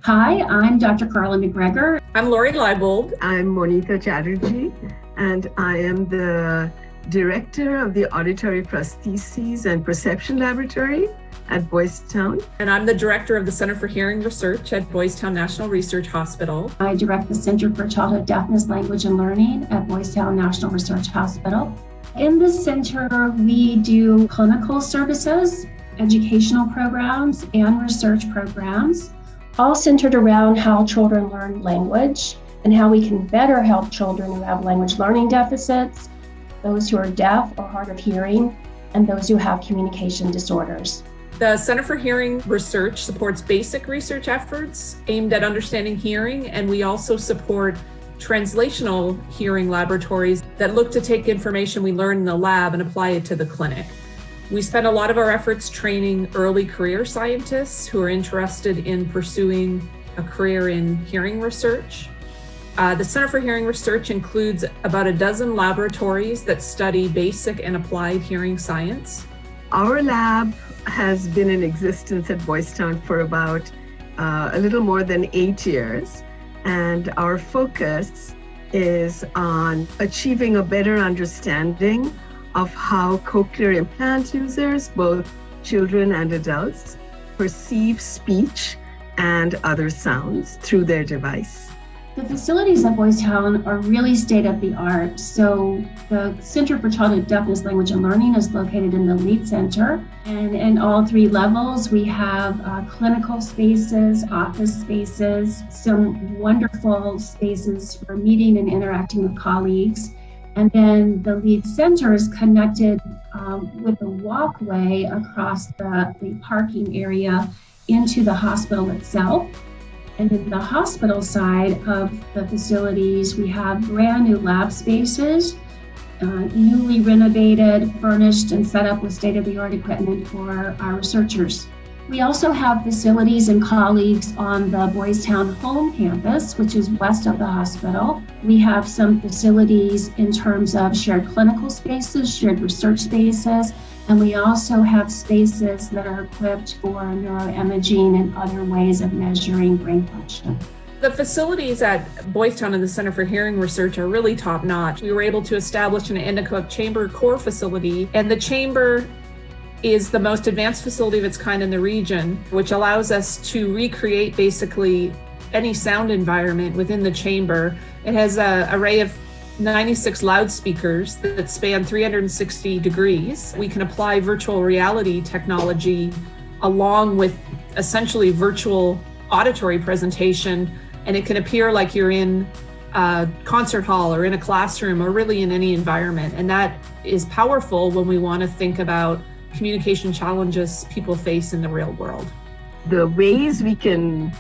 Hi, I'm Dr. Carla McGregor. I'm Lori Leibold. I'm Monika Chatterjee, and I am the Director of the Auditory Prostheses and Perception Laboratory at Boys Town. And I'm the Director of the Center for Hearing Research at Boys Town National Research Hospital. I direct the Center for Childhood Deafness, Language, and Learning at Boys Town National Research Hospital. In the center, we do clinical services, educational programs, and research programs, all centered around how children learn language and how we can better help children who have language learning deficits, those who are deaf or hard of hearing, and those who have communication disorders. The Center for Hearing Research supports basic research efforts aimed at understanding hearing, and we also support translational hearing laboratories that look to take information we learn in the lab and apply it to the clinic. We spend a lot of our efforts training early career scientists who are interested in pursuing a career in hearing research. The Center for Hearing Research includes about a dozen laboratories that study basic and applied hearing science. Our lab has been in existence at Boys Town for about a little more than 8 years, and our focus is on achieving a better understanding of how cochlear implant users, both children and adults, perceive speech and other sounds through their device. The facilities at Boys Town are really state-of-the-art. So the Center for Childhood Deafness, Language, and Learning is located in the Lead Center. And in all three levels, we have clinical spaces, office spaces, some wonderful spaces for meeting and interacting with colleagues. And then the Lead Center is connected with a walkway across the parking area into the hospital itself. And in the hospital side of the facilities, we have brand new lab spaces, newly renovated, furnished, and set up with state-of-the-art equipment for our researchers. We also have facilities and colleagues on the Boys Town home campus, which is west of the hospital. We have some facilities in terms of shared clinical spaces, shared research spaces, and we also have spaces that are equipped for neuroimaging and other ways of measuring brain function. The facilities at Boys Town and the Center for Hearing Research are really top-notch. We were able to establish an anechoic chamber core facility, and the chamber is the most advanced facility of its kind in the region, which allows us to recreate basically any sound environment within the chamber. It has an array of 96 loudspeakers that span 360 degrees. We can apply virtual reality technology along with essentially virtual auditory presentation, and it can appear like you're in a concert hall or in a classroom or really in any environment. And that is powerful when we want to think about communication challenges people face in the real world. The ways we can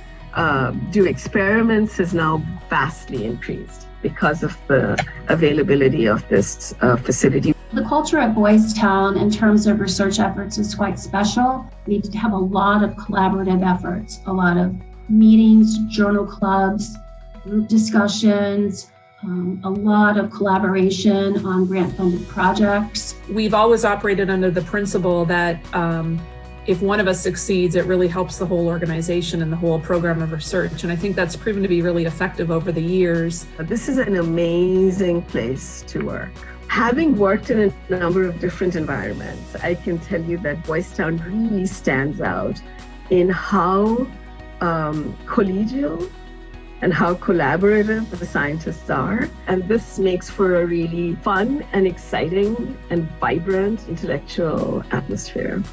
do experiments has now vastly increased because of the availability of this facility. The culture at Boys Town in terms of research efforts is quite special. We have a lot of collaborative efforts, a lot of meetings, journal clubs, group discussions, a lot of collaboration on grant-funded projects. We've always operated under the principle that if one of us succeeds, it really helps the whole organization and the whole program of research. And I think that's proven to be really effective over the years. This is an amazing place to work. Having worked in a number of different environments, I can tell you that Boys Town really stands out in how collegial and how collaborative the scientists are. And this makes for a really fun and exciting and vibrant intellectual atmosphere.